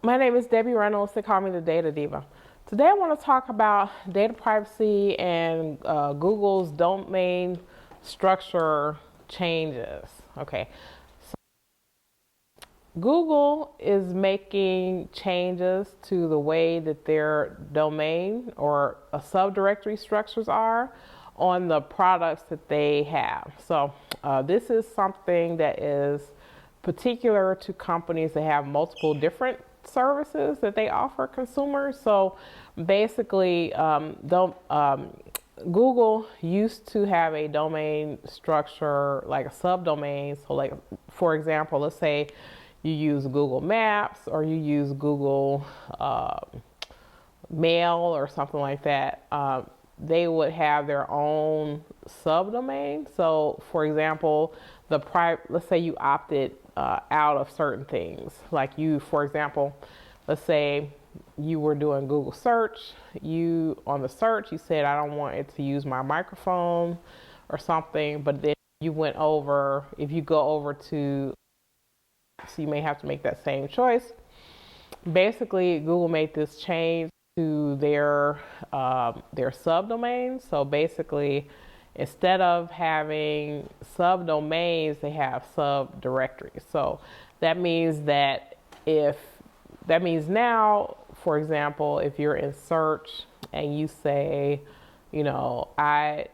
My name is Debbie Reynolds. They call me the Data Diva. Today I want to talk about data privacy and Google's domain structure changes. Okay, so Google is making changes to the way that their domain or subdirectory structures are on the products that they have. So this is something that is particular to companies that have multiple different services that they offer consumers. So basically, Google used to have a domain structure like a subdomain. So like, for example, let's say you use Google Maps or you use Google Mail or something like that. They would have their own subdomain. So for example, let's say you opted out of certain things. Like you, for example, let's say you were doing Google search. On the search, you said, I don't want it to use my microphone or something. But then you went over, if you go over to, so you may have to make that same choice. Basically, Google made this change to their subdomains. So basically, instead of having subdomains, they have subdirectories. So that means now, for example, if you're in search and you say, I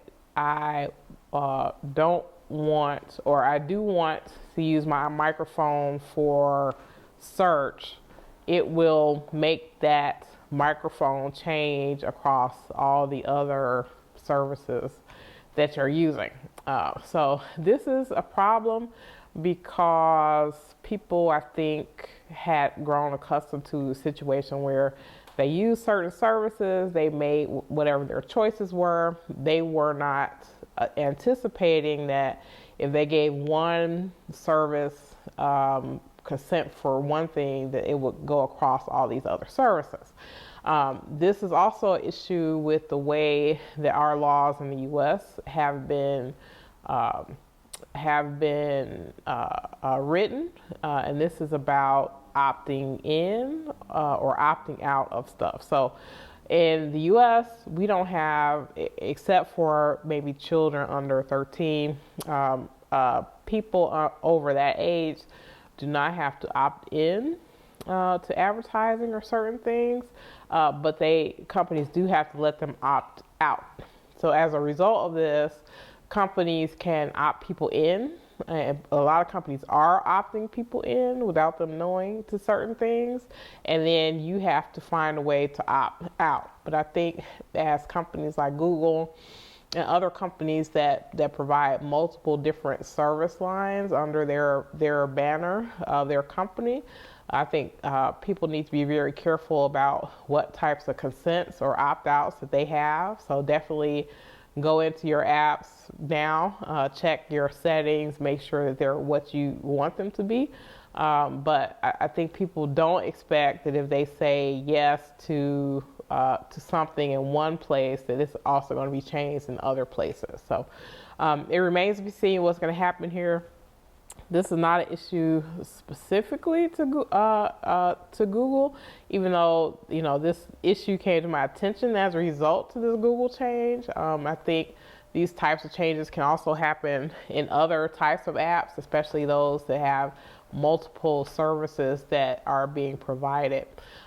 don't want, or I do want to use my microphone for search, it will make that microphone change across all the other services that you're using. So this is a problem because people, I think, had grown accustomed to a situation where they use certain services, they made whatever their choices were. They were not anticipating that if they gave one service consent for one thing, that it would go across all these other services. This is also an issue with the way that our laws in the U.S. have been written, and this is about opting in or opting out of stuff. So in the U.S., we don't have, except for maybe children under 13, people over that age do not have to opt in to advertising or certain things, but companies do have to let them opt out. So as a result of this, companies can opt people in. And a lot of companies are opting people in without them knowing to certain things, and then you have to find a way to opt out. But I think as companies like Google and other companies that provide multiple different service lines under their banner of their company, I think people need to be very careful about what types of consents or opt-outs that they have. So definitely go into your apps now, check your settings, make sure that they're what you want them to be. But I think people don't expect that if they say yes to something in one place, that it's also going to be changed in other places. So it remains to be seen what's going to happen here. This is not an issue specifically to Google, even though this issue came to my attention as a result to this Google change. I think these types of changes can also happen in other types of apps, especially those that have multiple services that are being provided.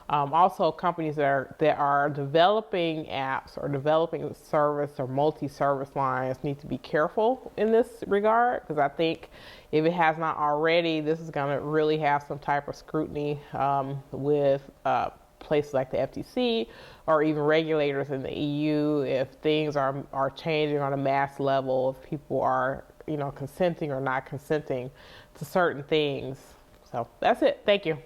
Also, companies that are developing apps or developing service or multi-service lines need to be careful in this regard, because I think if it has not already, this is going to really have some type of scrutiny with places like the FTC or even regulators in the EU if things are changing on a mass level, if people are consenting or not consenting to certain things. So that's it. Thank you.